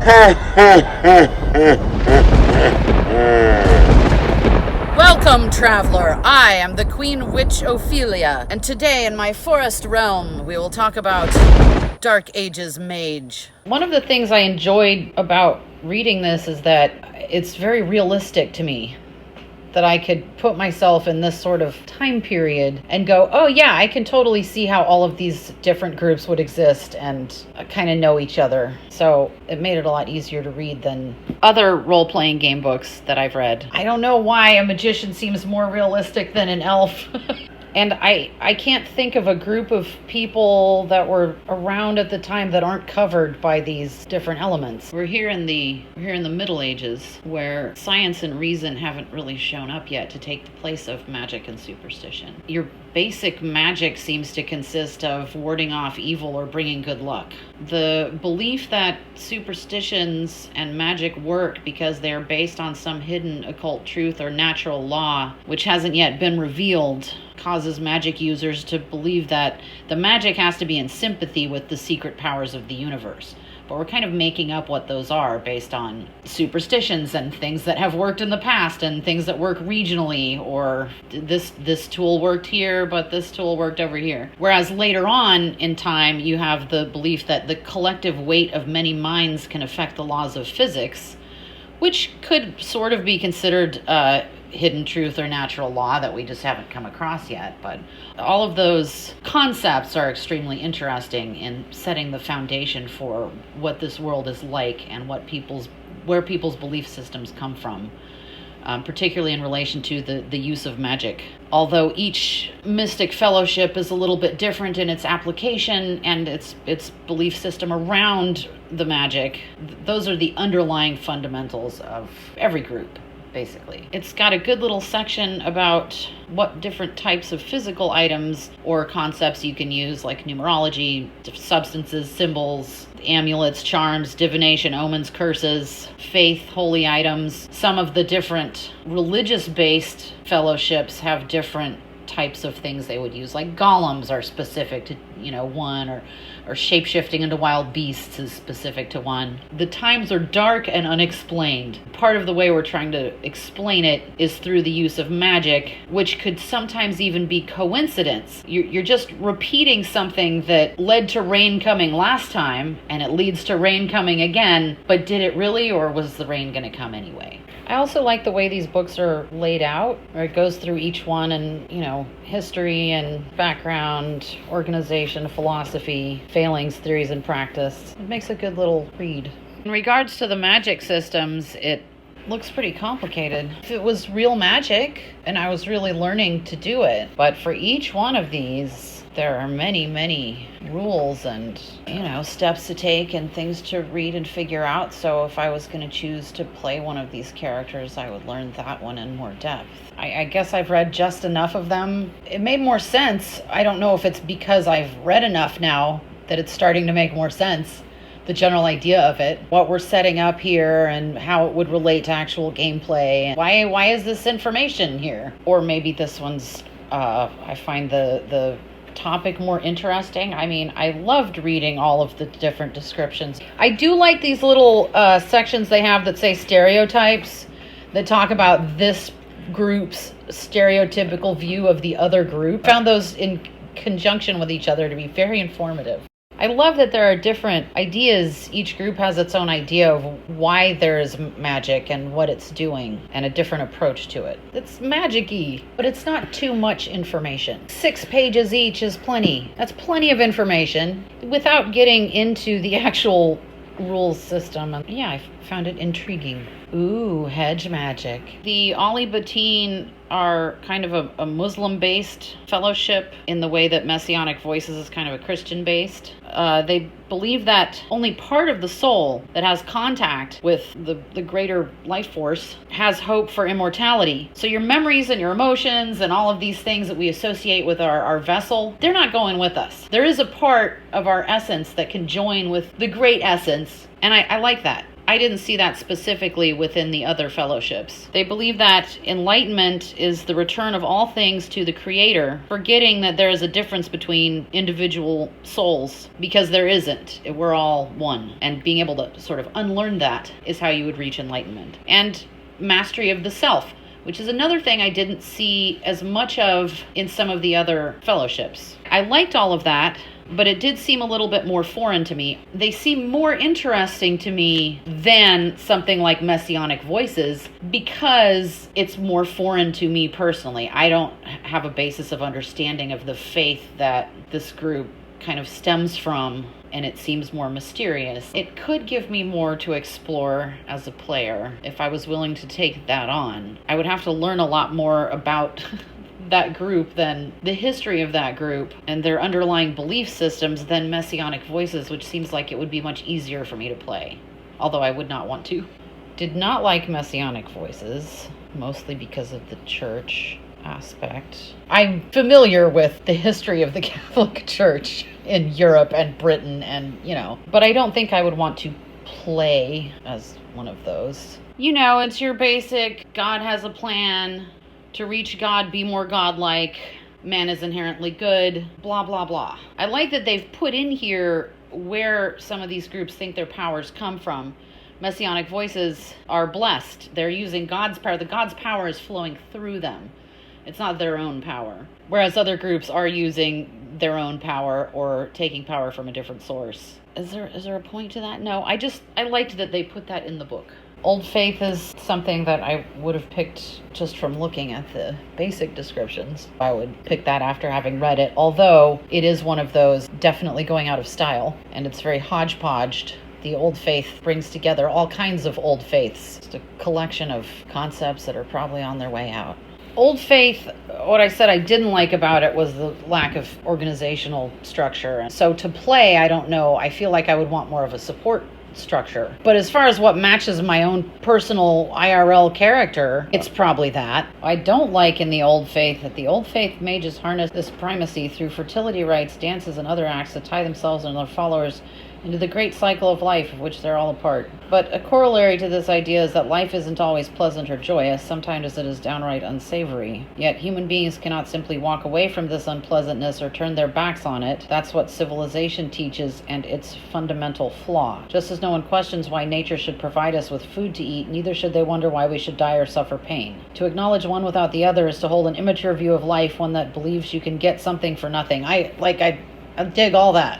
Welcome, traveler. I am the Queen Witch Ophelia, and today in my forest realm, we will talk about Dark Ages Mage. One of the things I enjoyed about reading this is that it's very realistic to me. That I could put myself in this sort of time period and go, oh yeah, I can totally see how all of these different groups would exist and kind of know each other. So it made it a lot easier to read than other role-playing game books that I've read. I don't know why a magician seems more realistic than an elf. And I can't think of a group of people that were around at the time that aren't covered by these different elements. We're here in the Middle Ages, where science and reason haven't really shown up yet to take the place of magic and superstition. Your basic magic seems to consist of warding off evil or bringing good luck. The belief that superstitions and magic work because they are based on some hidden occult truth or natural law, which hasn't yet been revealed, causes magic users to believe that the magic has to be in sympathy with the secret powers of the universe. But we're kind of making up what those are based on superstitions and things that have worked in the past and things that work regionally, or this tool worked here, but this tool worked over here. Whereas later on in time, you have the belief that the collective weight of many minds can affect the laws of physics, which could sort of be considered hidden truth or natural law that we just haven't come across yet. But all of those concepts are extremely interesting in setting the foundation for what this world is like and where people's belief systems come from, particularly in relation to the use of magic. Although each mystic fellowship is a little bit different in its application and its belief system around the magic, those are the underlying fundamentals of every group. Basically, it's got a good little section about what different types of physical items or concepts you can use, like numerology, substances, symbols, amulets, charms, divination, omens, curses, faith, holy items. Some of the different religious-based fellowships have different types of things they would use, like golems are specific to one, or shape-shifting into wild beasts is specific to one. The times are dark and unexplained. Part of the way we're trying to explain it is through the use of magic, which could sometimes even be coincidence. You're just repeating something that led to rain coming last time, and it leads to rain coming again, but did it really, or was the rain going to come anyway? I also like the way these books are laid out, where it goes through each one and, history and background, organization, philosophy, failings, theories, and practice. It makes a good little read. In regards to the magic systems, it looks pretty complicated. If it was real magic, and I was really learning to do it, but for each one of these, there are many, many rules and, steps to take and things to read and figure out. So if I was going to choose to play one of these characters, I would learn that one in more depth. I guess I've read just enough of them. It made more sense. I don't know if it's because I've read enough now that it's starting to make more sense. The general idea of it, what we're setting up here and how it would relate to actual gameplay. And why is this information here? Or maybe this one's, I find the topic more interesting. I mean, I loved reading all of the different descriptions. I do like these little sections they have that say stereotypes, that talk about this group's stereotypical view of the other group. I found those in conjunction with each other to be very informative. I love that there are different ideas. Each group has its own idea of why there's magic and what it's doing and a different approach to it. It's magic-y, but it's not too much information. 6 pages each is plenty. That's plenty of information without getting into the actual rules system. And yeah, I found it intriguing. Ooh, hedge magic. The Ali Batin are kind of a Muslim-based fellowship in the way that Messianic Voices is kind of a Christian-based. They believe that only part of the soul that has contact with the greater life force has hope for immortality. So your memories and your emotions and all of these things that we associate with our vessel, they're not going with us. There is a part of our essence that can join with the great essence, and I like that. I didn't see that specifically within the other fellowships. They believe that enlightenment is the return of all things to the Creator, forgetting that there is a difference between individual souls, because there isn't. We're all one. And being able to sort of unlearn that is how you would reach enlightenment. And mastery of the self, which is another thing I didn't see as much of in some of the other fellowships. I liked all of that, but it did seem a little bit more foreign to me. They seem more interesting to me than something like Messianic Voices because it's more foreign to me personally. I don't have a basis of understanding of the faith that this group kind of stems from, and it seems more mysterious. It could give me more to explore as a player if I was willing to take that on. I would have to learn a lot more about that group than the history of that group and their underlying belief systems than Messianic Voices, which seems like it would be much easier for me to play, although I would not want to. Did not like Messianic Voices, mostly because of the church aspect. I'm familiar with the history of the Catholic Church in Europe and Britain and, but I don't think I would want to play as one of those. It's your basic, God has a plan. To reach God, be more godlike. Man is inherently good. Blah, blah, blah. I like that they've put in here where some of these groups think their powers come from. Messianic Voices are blessed. They're using God's power. The God's power is flowing through them. It's not their own power. Whereas other groups are using their own power or taking power from a different source. Is there a point to that? No, I liked that they put that in the book. Old Faith is something that I would have picked just from looking at the basic descriptions. I would pick that after having read it, although it is one of those definitely going out of style, and it's very hodgepodged. The Old Faith brings together all kinds of old faiths. It's a collection of concepts that are probably on their way out. Old Faith, what I said I didn't like about it was the lack of organizational structure. So to play, I don't know. I feel like I would want more of a support structure. But as far as what matches my own personal IRL character, it's probably that. I don't like in the Old Faith that the Old Faith mages harness this primacy through fertility rites, dances, and other acts that tie themselves and their followers into the great cycle of life of which they're all a part. But a corollary to this idea is that life isn't always pleasant or joyous, sometimes it is downright unsavory. Yet human beings cannot simply walk away from this unpleasantness or turn their backs on it. That's what civilization teaches and its fundamental flaw. Just as no one questions why nature should provide us with food to eat, neither should they wonder why we should die or suffer pain. To acknowledge one without the other is to hold an immature view of life, one that believes you can get something for nothing. I dig all that.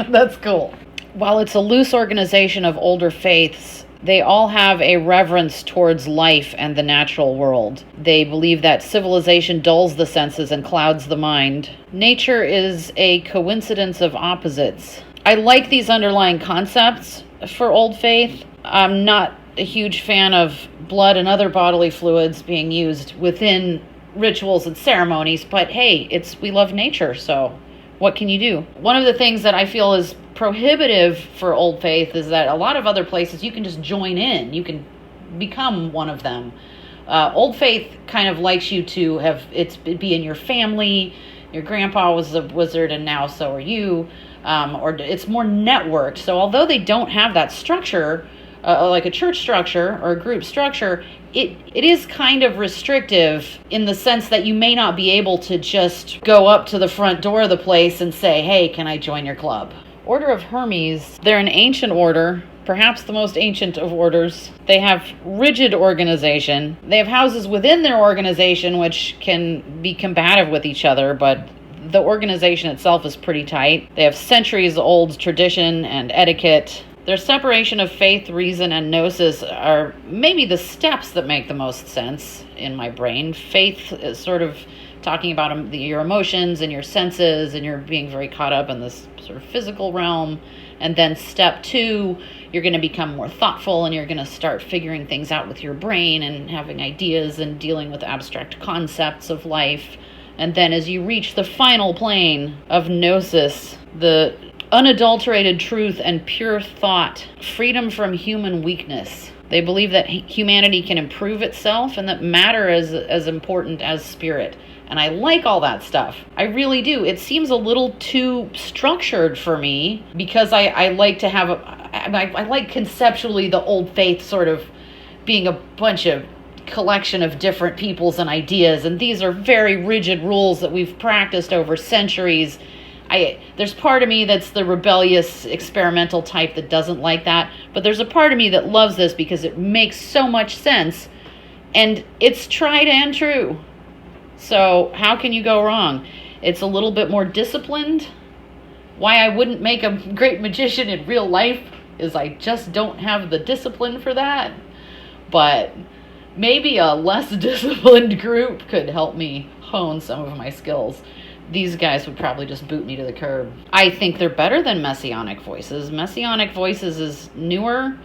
That's cool. While it's a loose organization of older faiths, they all have a reverence towards life and the natural world. They believe that civilization dulls the senses and clouds the mind. Nature is a coincidence of opposites. I like these underlying concepts for Old Faith. I'm not a huge fan of blood and other bodily fluids being used within rituals and ceremonies, but hey, we love nature, so what can you do? One of the things that I feel is prohibitive for Old Faith is that a lot of other places you can just join in. You can become one of them. Old Faith kind of likes you to have it be in your family. Your grandpa was a wizard and now so are you. Or it's more networked. So although they don't have that structure, like a church structure or a group structure, it is kind of restrictive in the sense that you may not be able to just go up to the front door of the place and say, hey, can I join your club? Order of Hermes, they're an ancient order, perhaps the most ancient of orders. They have rigid organization. They have houses within their organization which can be combative with each other, but the organization itself is pretty tight. They have centuries-old tradition and etiquette. Their separation of faith, reason, and gnosis are maybe the steps that make the most sense in my brain. Faith is sort of talking about your emotions and your senses, and you're being very caught up in this sort of physical realm. And then step 2, you're going to become more thoughtful, and you're going to start figuring things out with your brain and having ideas and dealing with abstract concepts of life. And then as you reach the final plane of gnosis, the unadulterated truth and pure thought, freedom from human weakness. They believe that humanity can improve itself and that matter is as important as spirit. And I like all that stuff. I really do. It seems a little too structured for me because I like to have I like conceptually the Old Faith sort of being a bunch of collection of different peoples and ideas, and these are very rigid rules that we've practiced over centuries. There's part of me that's the rebellious experimental type that doesn't like that, but there's a part of me that loves this because it makes so much sense and it's tried and true. So how can you go wrong? It's a little bit more disciplined. Why I wouldn't make a great magician in real life is I just don't have the discipline for that. But maybe a less disciplined group could help me hone some of my skills. These guys would probably just boot me to the curb. I think they're better than Messianic Voices. Messianic Voices is newer,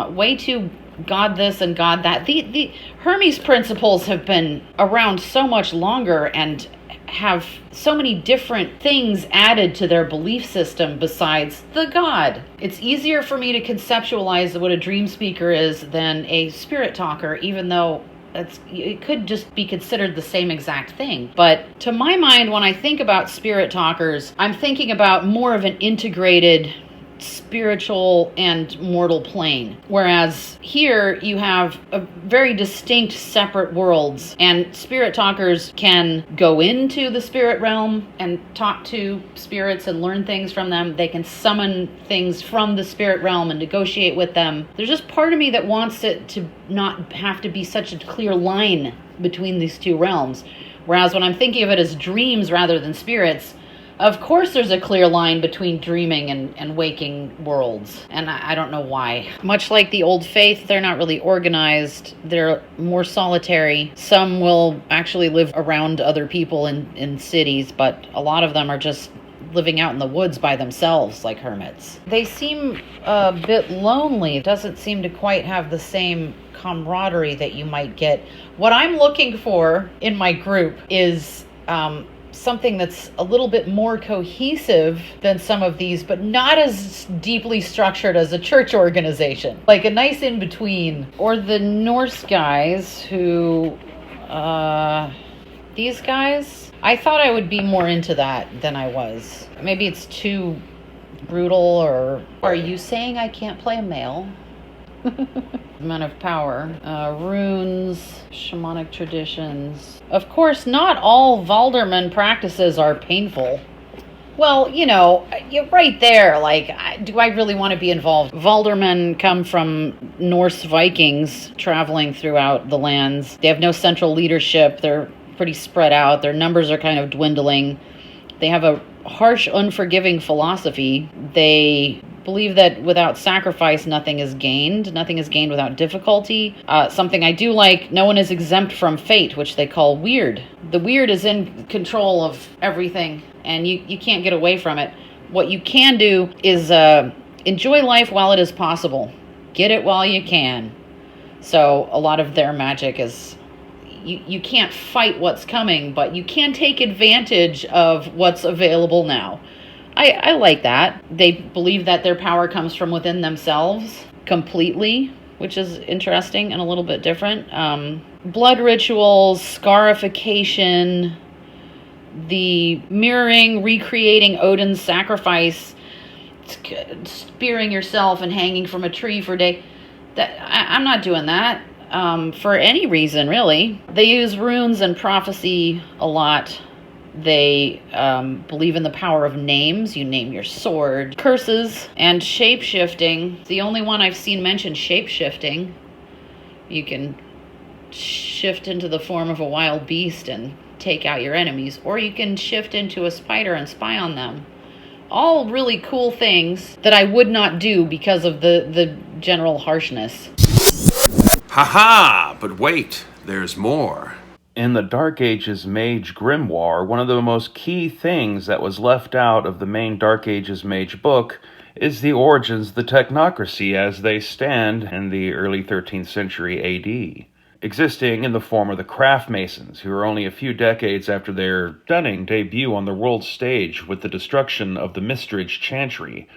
way too God this and God that. The Hermes principles have been around so much longer and have so many different things added to their belief system besides the God. It's easier for me to conceptualize what a dream speaker is than a spirit talker, even though it could just be considered the same exact thing. But to my mind, when I think about spirit talkers, I'm thinking about more of an integrated spiritual and mortal plane. Whereas here you have a very distinct separate worlds, and spirit talkers can go into the spirit realm and talk to spirits and learn things from them. They can summon things from the spirit realm and negotiate with them. There's just part of me that wants it to not have to be such a clear line between these two realms. Whereas when I'm thinking of it as dreams rather than spirits, of course there's a clear line between dreaming and waking worlds, and I don't know why. Much like the Old Faith, they're not really organized. They're more solitary. Some will actually live around other people in cities, but a lot of them are just living out in the woods by themselves like hermits. They seem a bit lonely. It doesn't seem to quite have the same camaraderie that you might get. What I'm looking for in my group is something that's a little bit more cohesive than some of these, but not as deeply structured as a church organization. Like a nice in-between. Or the Norse guys who, these guys, I thought I would be more into that than I was. Maybe it's too brutal, or are you saying I can't play a male? Men of power, runes, shamanic traditions. Of course, not all Valderman practices are painful. Well, you're right there. Like, do I really want to be involved? Valdermen come from Norse Vikings traveling throughout the lands. They have no central leadership. They're pretty spread out. Their numbers are kind of dwindling. They have a harsh, unforgiving philosophy. They believe that without sacrifice, nothing is gained. Nothing is gained without difficulty. Something I do like, no one is exempt from fate, which they call weird. The weird is in control of everything, and you can't get away from it. What you can do is enjoy life while it is possible. Get it while you can. So a lot of their magic is, you can't fight what's coming, but you can take advantage of what's available now. I like that. They believe that their power comes from within themselves completely, which is interesting and a little bit different. Blood rituals, scarification, the mirroring, recreating Odin's sacrifice, spearing yourself and hanging from a tree for a day. I'm not doing that for any reason, really. They use runes and prophecy a lot. They believe in the power of names. You name your sword. Curses and shape-shifting. The only one I've seen mention shape-shifting. You can shift into the form of a wild beast and take out your enemies. Or you can shift into a spider and spy on them. All really cool things that I would not do because of the general harshness. Ha-ha! But wait, there's more. In the Dark Ages Mage Grimoire, one of the most key things that was left out of the main Dark Ages Mage book is the origins of the Technocracy as they stand in the early 13th century AD, existing in the form of the Craft Masons, who are only a few decades after their stunning debut on the world stage with the destruction of the Mistridge Chantry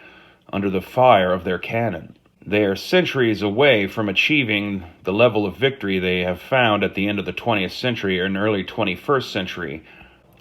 under the fire of their cannon. They are centuries away from achieving the level of victory they have found at the end of the 20th century or in early 21st century.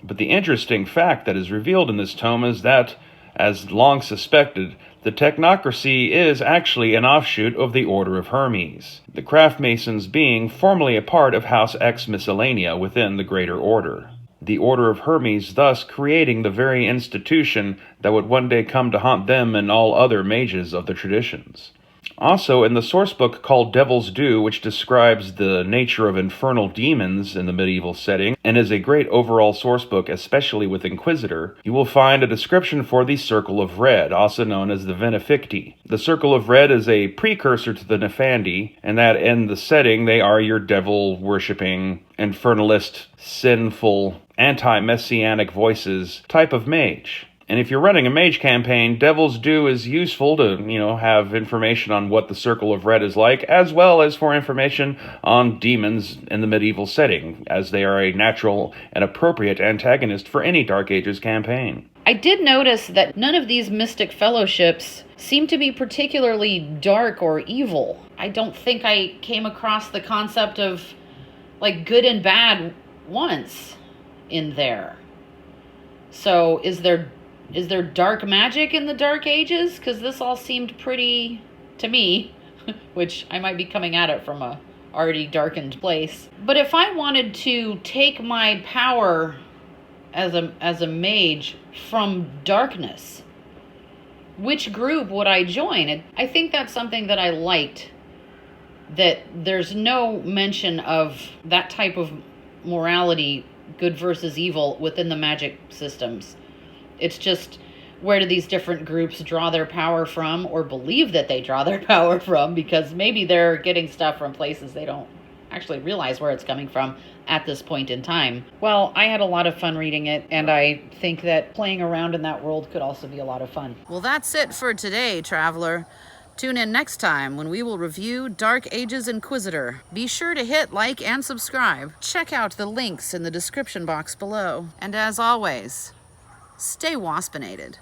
But the interesting fact that is revealed in this tome is that, as long suspected, The Technocracy is actually an offshoot of the Order of Hermes, the craft masons being formerly a part of House X Miscellanea within the Greater Order. The Order of Hermes thus creating the very institution that would one day come to haunt them and all other mages of the traditions. Also, in the sourcebook called Devil's Due, which describes the nature of infernal demons in the medieval setting, and is a great overall sourcebook, especially with Inquisitor, you will find a description for the Circle of Red, also known as the Veneficti. The Circle of Red is a precursor to the Nefandi, and that in the setting they are your devil-worshipping, infernalist, sinful, anti-messianic voices type of mage. And if you're running a mage campaign, Devil's Due is useful to, have information on what the Circle of Red is like, as well as for information on demons in the medieval setting, as they are a natural and appropriate antagonist for any Dark Ages campaign. I did notice that none of these mystic fellowships seem to be particularly dark or evil. I don't think I came across the concept of, good and bad once in there. So is there dark magic in the Dark Ages? Because this all seemed pretty, to me, which I might be coming at it from a already darkened place. But if I wanted to take my power as a mage from darkness, which group would I join? I think that's something that I liked, that there's no mention of that type of morality, good versus evil, within the magic systems. It's just, where do these different groups draw their power from, or believe that they draw their power from, because maybe they're getting stuff from places they don't actually realize where it's coming from at this point in time. Well, I had a lot of fun reading it, and I think that playing around in that world could also be a lot of fun. Well, that's it for today, Traveler. Tune in next time when we will review Dark Ages Inquisitor. Be sure to hit like and subscribe. Check out the links in the description box below. And as always, stay waspinated.